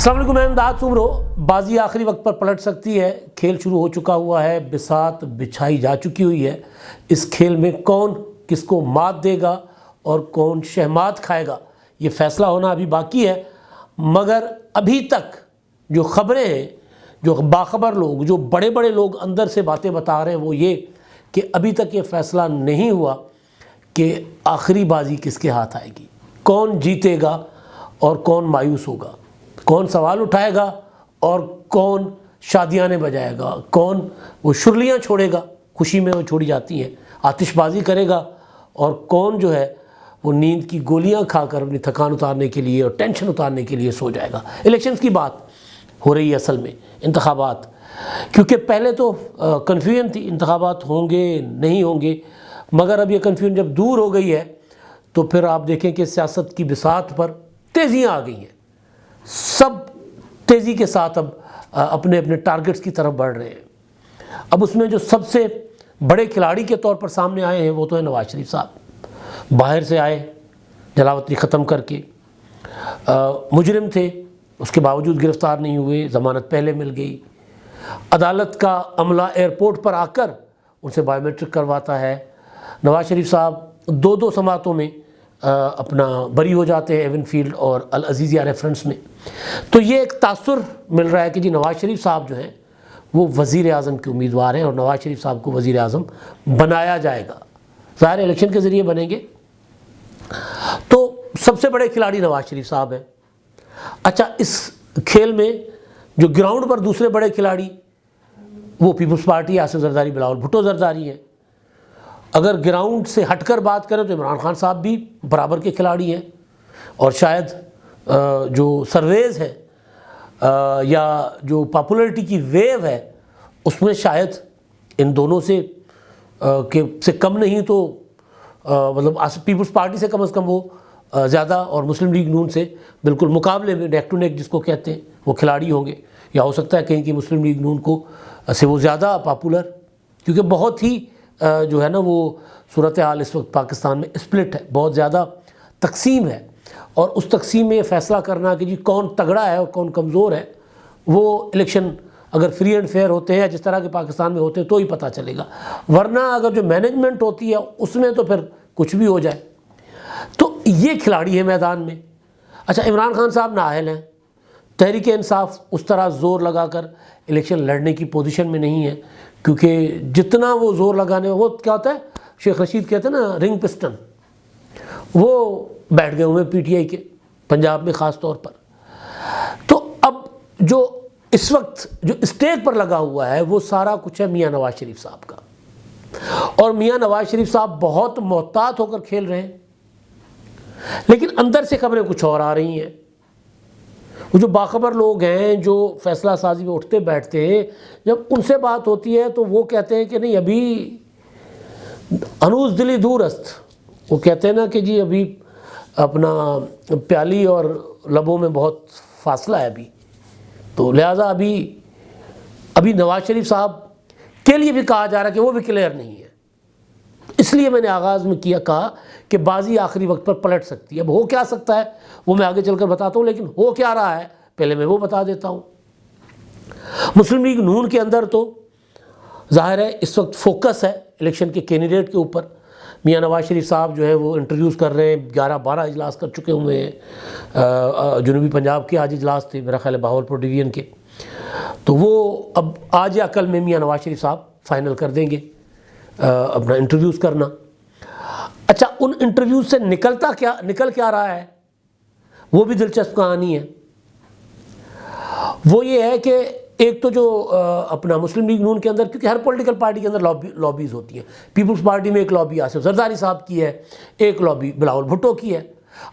السلام علیکم، میں امداد سمرو۔ بازی آخری وقت پر پلٹ سکتی ہے، کھیل شروع ہو چکا ہوا ہے، بساط بچھائی جا چکی ہوئی ہے۔ اس کھیل میں کون کس کو مات دے گا اور کون شہمات کھائے گا، یہ فیصلہ ہونا ابھی باقی ہے۔ مگر ابھی تک جو خبریں ہیں، جو باخبر لوگ، جو بڑے بڑے لوگ اندر سے باتیں بتا رہے ہیں، وہ یہ کہ ابھی تک یہ فیصلہ نہیں ہوا کہ آخری بازی کس کے ہاتھ آئے گی، کون جیتے گا اور کون مایوس ہوگا، کون سوال اٹھائے گا اور کون شادیانے بجائے گا، کون وہ شرلیاں چھوڑے گا، خوشی میں وہ چھوڑی جاتی ہیں، آتش بازی کرے گا، اور کون جو ہے وہ نیند کی گولیاں کھا کر اپنی تھکان اتارنے کے لیے اور ٹینشن اتارنے کے لیے سو جائے گا۔ الیکشنز کی بات ہو رہی ہے اصل میں، انتخابات، کیونکہ پہلے تو کنفیوژن تھی انتخابات ہوں گے نہیں ہوں گے، مگر اب یہ کنفیوژن جب دور ہو گئی ہے تو پھر آپ دیکھیں کہ سیاست کی بساط پر تیزیاں آ گئی ہیں، سب تیزی کے ساتھ اب اپنے اپنے ٹارگٹس کی طرف بڑھ رہے ہیں۔ اب اس میں جو سب سے بڑے کھلاڑی کے طور پر سامنے آئے ہیں وہ تو ہے نواز شریف صاحب۔ باہر سے آئے، جلاوطنی ختم کر کے، مجرم تھے، اس کے باوجود گرفتار نہیں ہوئے، ضمانت پہلے مل گئی۔ عدالت کا عملہ ایئرپورٹ پر آ کر ان سے بائیو میٹرک کرواتا ہے۔ نواز شریف صاحب دو سماعتوں میں اپنا بری ہو جاتے ہیں، ایون فیلڈ اور العزیزیہ ریفرنس میں۔ تو یہ ایک تاثر مل رہا ہے کہ جی نواز شریف صاحب جو ہیں وہ وزیر اعظم کے امیدوار ہیں، اور نواز شریف صاحب کو وزیر اعظم بنایا جائے گا، ظاہر الیکشن کے ذریعے بنیں گے۔ تو سب سے بڑے کھلاڑی نواز شریف صاحب ہیں۔ اچھا، اس کھیل میں جو گراؤنڈ پر دوسرے بڑے کھلاڑی وہ پیپلز پارٹی، آصف زرداری، بلاول بھٹو زرداری ہیں۔ اگر گراؤنڈ سے ہٹ کر بات کریں تو عمران خان صاحب بھی برابر کے کھلاڑی ہیں، اور شاید جو سرویز ہے یا جو پاپولرٹی کی ویو ہے اس میں شاید ان دونوں سے کم نہیں تو مطلب پیپلز پارٹی سے کم از کم وہ زیادہ، اور مسلم لیگ نون سے بالکل مقابلے میں نیک ٹو نیک جس کو کہتے ہیں وہ کھلاڑی ہوں گے، یا ہو سکتا ہے کہیں کہ مسلم لیگ نون کو سے وہ زیادہ پاپولر، کیونکہ بہت ہی جو ہے نا وہ صورتحال اس وقت پاکستان میں اسپلٹ ہے، بہت زیادہ تقسیم ہے، اور اس تقسیم میں یہ فیصلہ کرنا کہ جی کون تگڑا ہے اور کون کمزور ہے، وہ الیکشن اگر فری اینڈ فیئر ہوتے ہیں جس طرح کے پاکستان میں ہوتے ہیں تو ہی پتہ چلے گا، ورنہ اگر جو مینجمنٹ ہوتی ہے اس میں تو پھر کچھ بھی ہو جائے۔ تو یہ کھلاڑی ہے میدان میں۔ اچھا، عمران خان صاحب نااہل ہیں، تحریک انصاف اس طرح زور لگا کر الیکشن لڑنے کی پوزیشن میں نہیں ہے، کیونکہ جتنا وہ زور لگانے، وہ کیا ہوتا ہے، شیخ رشید کہتے ہیں نا رنگ پسٹن، وہ بیٹھ گئے ہوئے پی ٹی آئی کے، پنجاب میں خاص طور پر۔ تو اب جو اس وقت جو اسٹیج پر لگا ہوا ہے وہ سارا کچھ ہے میاں نواز شریف صاحب کا، اور میاں نواز شریف صاحب بہت محتاط ہو کر کھیل رہے ہیں، لیکن اندر سے خبریں کچھ اور آ رہی ہیں۔ وہ جو باخبر لوگ ہیں جو فیصلہ سازی میں اٹھتے بیٹھتے ہیں، جب ان سے بات ہوتی ہے تو وہ کہتے ہیں کہ نہیں، ابھی انوز دلی دور است، وہ کہتے ہیں نا کہ جی ابھی اپنا پیالی اور لبوں میں بہت فاصلہ ہے ابھی، تو لہٰذا ابھی نواز شریف صاحب کے لیے بھی کہا جا رہا ہے کہ وہ بھی کلیئر نہیں ہے۔ اس لیے میں نے آغاز میں کہا کہ بازی آخری وقت پر پلٹ سکتی ہے۔ اب ہو کیا سکتا ہے وہ میں آگے چل کر بتاتا ہوں، لیکن ہو کیا رہا ہے پہلے میں وہ بتا دیتا ہوں۔ مسلم لیگ نون کے اندر تو ظاہر ہے اس وقت فوکس ہے الیکشن کے کینڈیڈیٹ کے اوپر۔ میاں نواز شریف صاحب جو ہے وہ انٹرویوز کر رہے ہیں، 11-12 اجلاس کر چکے ہوئے ہیں۔ جنوبی پنجاب کے آج اجلاس تھے، میرا خیال ہے بہاولپور ڈویژن کے، تو وہ اب آج یا کل میں میاں نواز شریف صاحب فائنل کر دیں گے اپنا انٹرویوز کرنا۔ اچھا، ان انٹرویوز سے نکل کیا رہا ہے وہ بھی دلچسپ کہانی ہے۔ وہ یہ ہے کہ ایک تو جو اپنا مسلم لیگ نون کے اندر، کیونکہ ہر پولیٹیکل پارٹی کے اندر لابیز ہوتی ہیں، پیپلز پارٹی میں ایک لابی آصف زرداری صاحب کی ہے، ایک لابی بلاول بھٹو کی ہے۔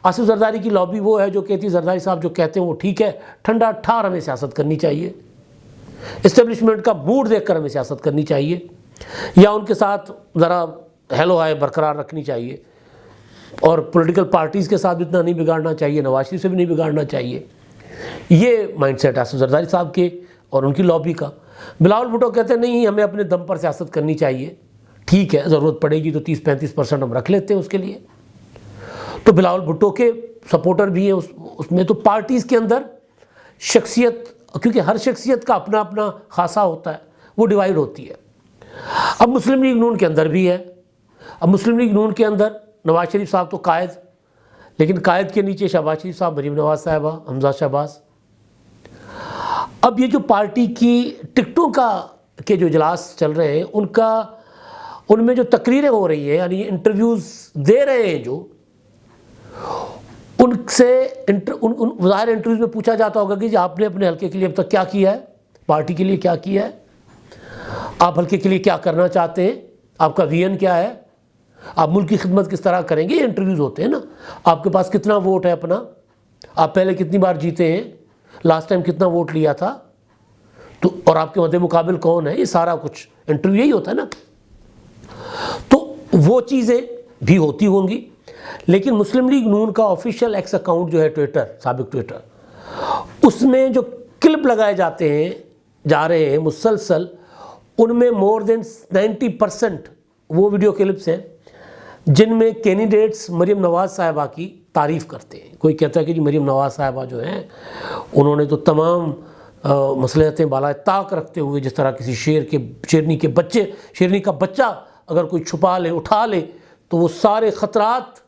آصف زرداری کی لابی وہ ہے جو کہتی ہے زرداری صاحب جو کہتے ہیں وہ ٹھیک ہے، ٹھنڈا ٹھار ہمیں سیاست کرنی چاہیے، اسٹیبلشمنٹ کا موڈ دیکھ کر ہمیں سیاست کرنی چاہیے، یا ان کے ساتھ ذرا ہیلو ہائے برقرار رکھنی چاہیے، اور پولیٹیکل پارٹیز کے ساتھ اتنا نہیں بگاڑنا چاہیے، نواز شریف سے بھی نہیں بگاڑنا چاہیے۔ یہ مائنڈ سیٹ آصف زرداری صاحب کے اور ان کی لابی کا۔ بلاول بھٹو کہتے ہیں نہیں، ہمیں اپنے دم پر سیاست کرنی چاہیے، ٹھیک ہے ضرورت پڑے گی تو 30-35% ہم رکھ لیتے ہیں اس کے لیے۔ تو بلاول بھٹو کے سپورٹر بھی ہیں اس میں۔ تو پارٹیز کے اندر شخصیت، کیونکہ ہر شخصیت کا اپنا اپنا خاصہ ہوتا ہے، وہ ڈیوائیڈ ہوتی ہے۔ اب مسلم لیگ نون کے اندر بھی ہے۔ اب مسلم لیگ نون کے اندر نواز شریف صاحب تو قائد، لیکن قائد کے نیچے شہباز شریف صاحب، مریم نواز صاحبہ، حمزہ شہباز۔ اب یہ جو پارٹی کی ٹکٹوں کے جو اجلاس چل رہے ہیں، ان میں جو تقریریں ہو رہی ہیں، یعنی انٹرویوز دے رہے ہیں جو، ان سے ظاہر انٹرویوز میں پوچھا جاتا ہوگا کہ جی آپ نے اپنے حلقے کے لیے اب تک کیا کیا ہے، پارٹی کے لیے کیا کیا ہے، آپ حلقے کے لیے کیا کرنا چاہتے ہیں، آپ کا وی این کیا ہے، آپ ملک کی خدمت کس طرح کریں گے۔ یہ انٹرویوز ہوتے ہیں نا، آپ کے پاس کتنا ووٹ ہے اپنا، آپ پہلے کتنی بار جیتے ہیں، لاسٹ ٹائم کتنا ووٹ لیا تھا، تو اور آپ کے مد مقابل کون ہے، یہ سارا کچھ انٹرویو یہی ہوتا ہے نا۔ تو وہ چیزیں بھی ہوتی ہوں گی، لیکن مسلم لیگ نون کا آفیشیل ایکس اکاؤنٹ جو ہے ٹویٹر، سابق ٹویٹر، اس میں جو کلپ لگائے جا رہے ہیں مسلسل، ان میں مور دین 90% وہ ویڈیو کلپس ہیں جن میں کینڈیڈیٹس مریم نواز صاحبہ کی تعریف کرتے ہیں۔ کوئی کہتا ہے کہ جی مریم نواز صاحبہ جو ہیں انہوں نے تو تمام مصلحتیں بالائے طاق رکھتے ہوئے، جس طرح کسی شیرنی کا بچہ اگر کوئی چھپا لے، اٹھا لے، تو وہ سارے خطرات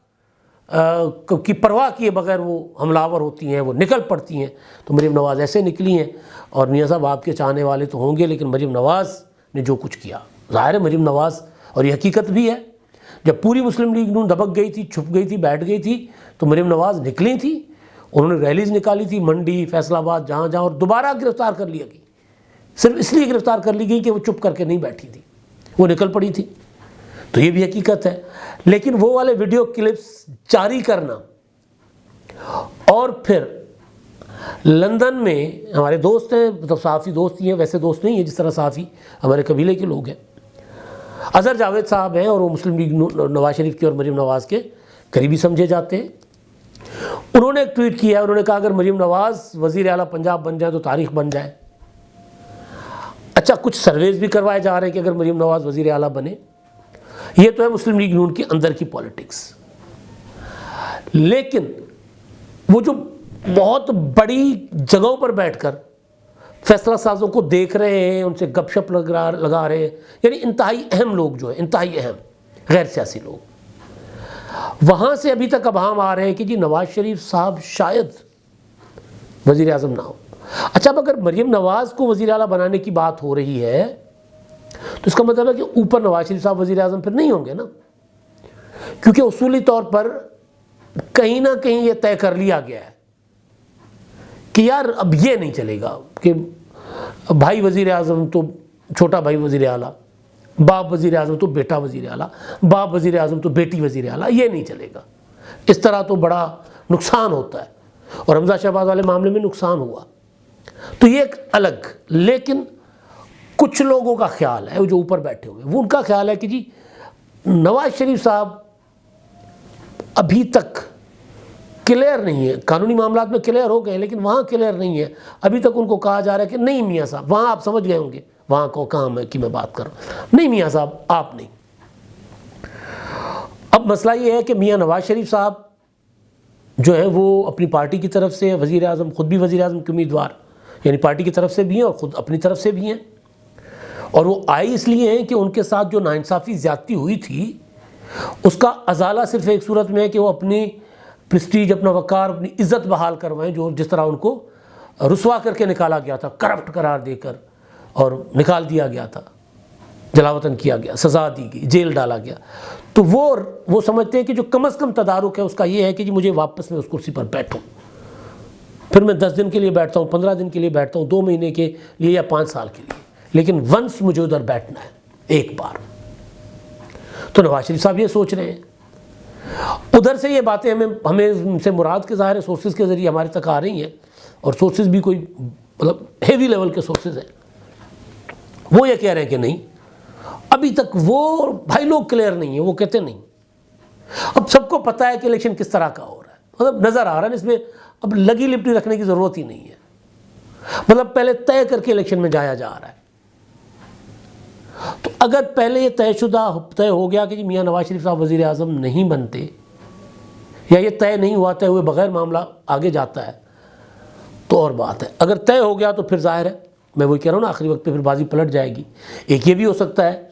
کی پرواہ کیے بغیر وہ حملہ آور ہوتی ہیں، وہ نکل پڑتی ہیں۔ تو مریم نواز ایسے نکلی ہیں، اور میاں صاحب آپ کے چاہنے والے تو ہوں گے، لیکن مریم نواز نے جو کچھ کیا، ظاہر ہے مریم نواز، اور یہ حقیقت بھی ہے، جب پوری مسلم لیگ نون دبک گئی تھی، چھپ گئی تھی، بیٹھ گئی تھی، تو مریم نواز نکلی تھی، انہوں نے ریلیز نکالی تھی منڈی، فیصل آباد، جہاں اور دوبارہ گرفتار کر لیا گئی، صرف اس لیے گرفتار کر لی گئی کہ وہ چپ کر کے نہیں بیٹھی تھی، وہ نکل پڑی تھی۔ تو یہ بھی حقیقت ہے، لیکن وہ والے ویڈیو کلپس جاری کرنا، اور پھر لندن میں ہمارے دوست ہیں، مطلب صحافی دوست ہی ہیں، ویسے دوست نہیں ہیں جس طرح صحافی ہمارے قبیلے کے لوگ ہیں، اظہر جاوید صاحب ہیں، اور وہ مسلم لیگ نواز شریف کے اور مریم نواز کے قریبی سمجھے جاتے ہیں۔ انہوں نے ایک ٹویٹ کیا ہے، انہوں نے کہا اگر مریم نواز وزیر اعلیٰ پنجاب بن جائے تو تاریخ بن جائے۔ اچھا، کچھ سرویز بھی کروائے جا رہے ہیں کہ اگر مریم نواز وزیر اعلیٰ بنے۔ یہ تو ہے مسلم لیگ نون کے اندر کی پالیٹکس، لیکن وہ جو بہت بڑی جگہوں پر بیٹھ کر فیصلہ سازوں کو دیکھ رہے ہیں، ان سے گپ شپ لگا رہے ہیں، یعنی انتہائی اہم لوگ جو ہیں، انتہائی اہم غیر سیاسی لوگ، وہاں سے ابھی تک ابہام آ رہے ہیں کہ جی نواز شریف صاحب شاید وزیر اعظم نہ ہو۔ اچھا، اب اگر مریم نواز کو وزیر اعلیٰ بنانے کی بات ہو رہی ہے تو اس کا مطلب ہے کہ اوپر نواز شریف صاحب وزیر اعظم پھر نہیں ہوں گے نا، کیونکہ اصولی طور پر کہیں نہ کہیں یہ طے کر لیا گیا ہے کہ یار اب یہ نہیں چلے گا کہ بھائی وزیر اعظم تو چھوٹا بھائی وزیر اعلیٰ، باپ وزیر اعظم تو بیٹا وزیر اعلیٰ، باپ وزیر اعظم تو بیٹی وزیر اعلیٰ، یہ نہیں چلے گا، اس طرح تو بڑا نقصان ہوتا ہے، اور حمزہ شہباز والے معاملے میں نقصان ہوا۔ تو یہ ایک الگ، لیکن کچھ لوگوں کا خیال ہے، جو اوپر بیٹھے ہوئے، وہ ان کا خیال ہے کہ جی نواز شریف صاحب ابھی تک کلیئر نہیں ہے، قانونی معاملات میں کلیئر ہو گئے لیکن وہاں کلیئر نہیں ہے، ابھی تک ان کو کہا جا رہا ہے کہ نہیں میاں صاحب، وہاں آپ سمجھ گئے ہوں گے وہاں کو کہاں میں بات کر رہا ہوں، نہیں میاں صاحب آپ نہیں۔ اب مسئلہ یہ ہے کہ میاں نواز شریف صاحب جو ہیں وہ اپنی پارٹی کی طرف سے وزیر اعظم، خود بھی وزیر اعظم کے امیدوار، یعنی پارٹی کی طرف سے بھی ہیں اور خود اپنی طرف سے بھی ہیں، اور وہ آئی اس لیے ہیں کہ ان کے ساتھ جو ناانصافی زیادتی ہوئی تھی اس کا ازالہ صرف ایک صورت میں ہے کہ وہ اپنی پریسٹیج، اپنا وقار، اپنی عزت بحال کروائیں، جو جس طرح ان کو رسوا کر کے نکالا گیا تھا، کرپٹ قرار دے کر اور نکال دیا گیا تھا، جلاوطن کیا گیا، سزا دی گئی، جیل ڈالا گیا۔ تو وہ سمجھتے ہیں کہ جو کم از کم تدارک ہے اس کا یہ ہے کہ جی مجھے واپس میں اس کرسی پر بیٹھوں، پھر میں 10 دن کے لیے بیٹھتا ہوں، 15 دن کے لیے بیٹھتا ہوں، 2 مہینے کے لیے یا 5 سال کے لیے، لیکن ونس مجھے ادھر بیٹھنا ہے ایک بار۔ تو نواز شریف صاحب یہ سوچ رہے ہیں، ادھر سے یہ باتیں ہمیں سے مراد کے ظاہر سورسز کے ذریعے ہمارے تک آ رہی ہیں، اور سورسز بھی کوئی مطلب ہیوی لیول کے سورسز ہیں، وہ یہ کہہ رہے ہیں کہ نہیں، ابھی تک وہ بھائی لوگ کلیئر نہیں ہیں، وہ کہتے نہیں۔ اب سب کو پتہ ہے کہ الیکشن کس طرح کا ہو رہا ہے، مطلب نظر آ رہا ہے، اس میں اب لگی لپٹی رکھنے کی ضرورت ہی نہیں ہے، مطلب پہلے طے کر کے الیکشن میں جایا جا رہا ہے۔ تو اگر پہلے یہ طے ہو گیا کہ جی میاں نواز شریف صاحب وزیر اعظم نہیں بنتے، یا یہ طے نہیں ہوا، طے ہوئے بغیر معاملہ آگے جاتا ہے، تو تو اور بات ہے. اگر طے ہو گیا تو پھر ظاہر ہے میں وہی کہہ رہا ہوں نا, آخری وقت پہ پھر بازی پلٹ جائے گی. ایک یہ بھی ہو سکتا ہے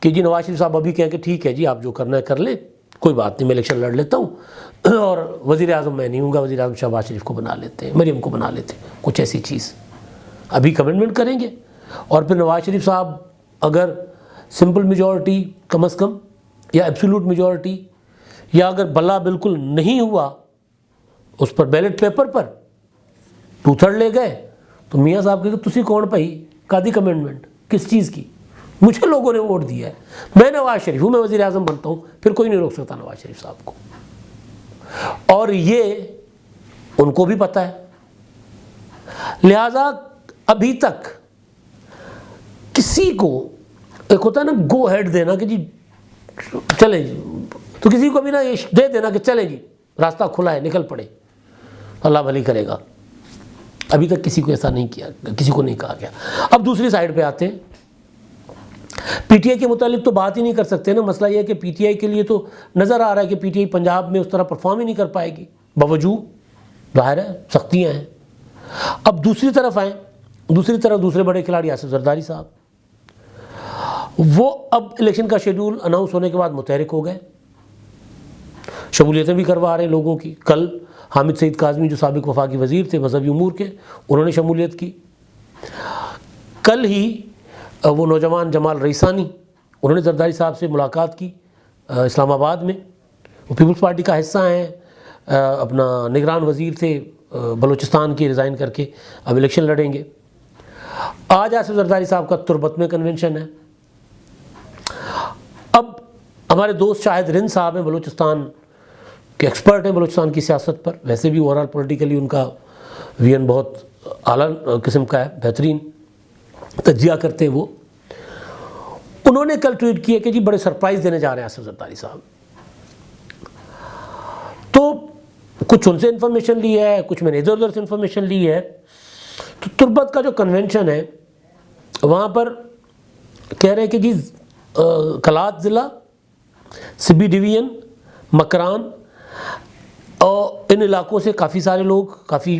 کہ جی نواز شریف صاحب ابھی کہیں کہ ٹھیک ہے جی آپ جو کرنا ہے کر لیں, کوئی بات نہیں, میں الیکشن لڑ لیتا ہوں اور وزیر اعظم میں نہیں ہوں گا, وزیر اعظم شہباز شریف کو بنا لیتے ہیں, مریم کو بنا لیتے ہیں, کچھ ایسی چیز ابھی کمٹمنٹ کریں گے. اور پھر نواز شریف صاحب اگر سمپل میجورٹی کم از کم یا ایبسولوٹ میجورٹی یا اگر بلا بالکل نہیں ہوا اس پر بیلٹ پیپر پر 2/3 لے گئے تو میاں صاحب کہ تسی کون پئی کادی کمٹمنٹ کس چیز کی, مجھے لوگوں نے ووٹ دیا ہے, میں نواز شریف ہوں, میں وزیر اعظم بنتا ہوں, پھر کوئی نہیں روک سکتا نواز شریف صاحب کو. اور یہ ان کو بھی پتہ ہے. لہذا ابھی تک کسی کو ایک ہوتا ہے نا گو ہیڈ دینا کہ جی چلے جی, تو کسی کو بھی نا یہ دے دینا کہ چلے جی راستہ کھلا ہے نکل پڑے اللہ بھلی کرے گا. ابھی تک کسی کو ایسا نہیں کیا, کسی کو نہیں کہا گیا. اب دوسری سائیڈ پہ آتے ہیں, پی ٹی آئی کے متعلق تو بات ہی نہیں کر سکتے نا. مسئلہ یہ ہے کہ پی ٹی آئی کے لیے تو نظر آ رہا ہے کہ پی ٹی آئی پنجاب میں اس طرح پرفارم ہی نہیں کر پائے گی, باوجود ظاہر ہے سختیاں ہیں. اب دوسری طرف آئیں, دوسری طرف دوسرے بڑے کھلاڑی آصف زرداری صاحب, وہ اب الیکشن کا شیڈول اناؤنس ہونے کے بعد متحرک ہو گئے, شمولیتیں بھی کروا رہے ہیں لوگوں کی. کل حامد سعید کاظمی جو سابق وفاقی وزیر تھے مذہبی امور کے, انہوں نے شمولیت کی. کل ہی وہ نوجوان جمال رئیسانی انہوں نے زرداری صاحب سے ملاقات کی اسلام آباد میں. وہ پیپلز پارٹی کا حصہ ہیں, اپنا نگران وزیر تھے بلوچستان کے, ریزائن کر کے اب الیکشن لڑیں گے. آج آصف زرداری صاحب کا تربت میں کنونشن ہے. اب ہمارے دوست شاہد رند صاحب ہیں, بلوچستان کے ایکسپرٹ ہیں بلوچستان کی سیاست پر, ویسے بھی اوورال پولیٹیکلی ان کا ویژن بہت اعلیٰ قسم کا ہے, بہترین تجزیہ کرتے ہیں وہ. انہوں نے کل ٹویٹ کیا کہ جی بڑے سرپرائز دینے جا رہے ہیں آصف زرداری صاحب. تو کچھ ان سے انفارمیشن لی ہے, کچھ میں نے ادھر ادھر سے انفارمیشن لی ہے. تو تربت کا جو کنونشن ہے وہاں پر کہہ رہے ہیں کہ جی کلات ضلع, سبی ڈویژن, مکران اور ان علاقوں سے کافی سارے لوگ, کافی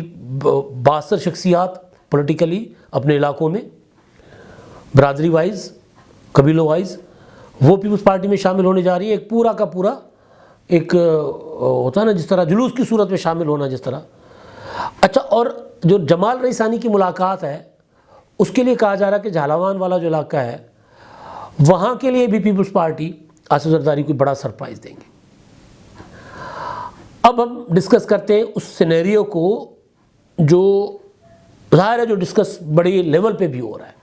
بااثر شخصیات پولیٹیکلی اپنے علاقوں میں برادری وائز, قبیلوں وائز, وہ پیپلز پارٹی میں شامل ہونے جا رہی ہے. ایک پورا کا پورا ایک ہوتا ہے نا جس طرح جلوس کی صورت میں شامل ہونا جس طرح. اچھا, اور جو جمال رئیسانی کی ملاقات ہے اس کے لیے کہا جا رہا ہے کہ جھالاوان والا جو علاقہ ہے وہاں کے لیے بھی پیپلز پارٹی آصف زرداری کو بڑا سرپرائز دیں گے. اب ہم ڈسکس کرتے ہیں اس سینیریو کو جو ظاہر ہے جو ڈسکس بڑی لیول پہ بھی ہو رہا ہے.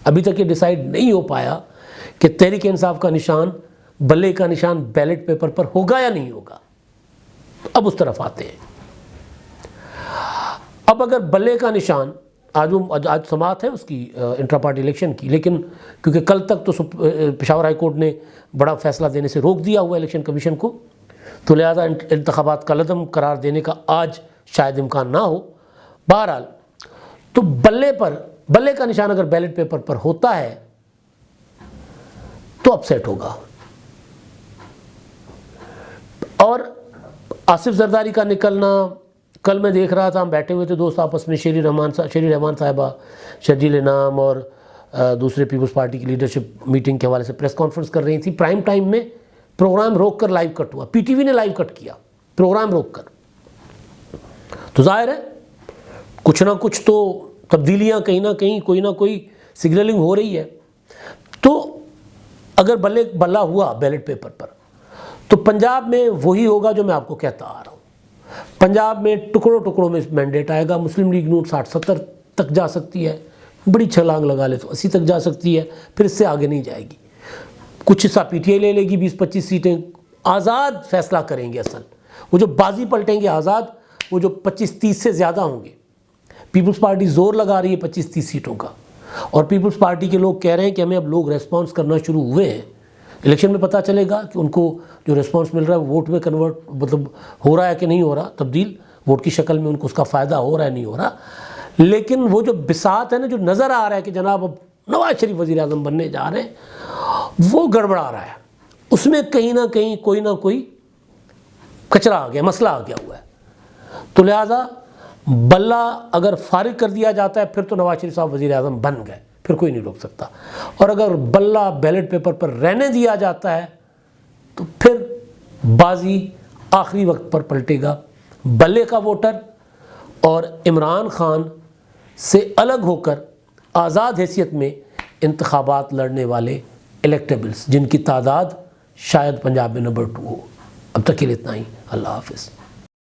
ابھی تک یہ ڈیسائیڈ نہیں ہو پایا کہ تحریک انصاف کا نشان, بلے کا نشان بیلٹ پیپر پر ہوگا یا نہیں ہوگا. اب اس طرف آتے ہیں. اب اگر بلے کا نشان آج سماعت ہے اس کی انٹرا پارٹی الیکشن کی, لیکن کیونکہ کل تک تو پشاور ہائی کورٹ نے بڑا فیصلہ دینے سے روک دیا ہوا الیکشن کمیشن کو, تو لہذا انتخابات کا لدم قرار دینے کا آج شاید امکان نہ ہو. بہرحال تو بلے کا نشان اگر بیلٹ پیپر پر ہوتا ہے تو اپسیٹ ہوگا. اور آصف زرداری کا نکلنا, کل میں دیکھ رہا تھا, ہم بیٹھے ہوئے تھے دوست آپس میں, شیری رحمان صاحبہ, شرجیل انعام اور دوسرے پیپلز پارٹی کی لیڈرشپ میٹنگ کے حوالے سے پریس کانفرنس کر رہی تھی. پرائم ٹائم میں پروگرام روک کر لائیو کٹ ہوا, پی ٹی وی نے لائیو کٹ کیا پروگرام روک کر. تو ظاہر ہے کچھ نہ کچھ تو تبدیلیاں کہیں نہ کہیں کوئی نہ کوئی سگنلنگ ہو رہی ہے. تو اگر بلا ہوا بیلٹ پیپر پر تو پنجاب میں وہی ہوگا جو میں آپ کو کہتا آ رہا ہوں. پنجاب میں ٹکڑوں میں مینڈیٹ آئے گا. مسلم لیگ نوٹ 60-70 تک جا سکتی ہے, بڑی چھلانگ لگا لے تو 80 تک جا سکتی ہے, پھر اس سے آگے نہیں جائے گی. کچھ حصہ پی ٹی آئی لے لے گی, 20-25 سیٹیں. آزاد فیصلہ کریں گے. اصل وہ جو بازی پلٹیں گے آزاد, وہ جو 25-30 سے زیادہ ہوں گے. پیپلز پارٹی زور لگا رہی ہے 25-30 سیٹوں کا, اور پیپلز پارٹی کے لوگ کہہ رہے ہیں کہ ہمیں اب لوگ ریسپانس کرنا شروع ہوئے ہیں. الیکشن میں پتہ چلے گا کہ ان کو جو ریسپانس مل رہا ہے ووٹ میں کنورٹ مطلب ہو رہا ہے کہ نہیں ہو رہا, تبدیل ووٹ کی شکل میں ان کو اس کا فائدہ ہو رہا ہے نہیں ہو رہا. لیکن وہ جو بساط ہے نا, جو نظر آ رہا ہے کہ جناب اب نواز شریف وزیر اعظم بننے جا رہے ہیں, وہ گڑبڑا رہا ہے. اس میں کہیں نہ کہیں کوئی نہ کوئی کچرا آ گیا, مسئلہ آ گیا ہوا ہے. تو لہٰذا بلہ اگر فارغ کر دیا جاتا ہے پھر تو نواز شریف صاحب وزیر اعظم بن گئے، پھر کوئی نہیں روک سکتا، اور اگر بلہ بیلٹ پیپر پر رہنے دیا جاتا ہے تو پھر بازی آخری وقت پر پلٹے گا۔ بلے کا ووٹر اور عمران خان سے الگ ہو کر آزاد حیثیت میں انتخابات لڑنے والے الیکٹیبلز، جن کی تعداد شاید پنجاب میں نمبر 2 ہو۔ اب تک کے لیے اتنا ہی، اللہ حافظ۔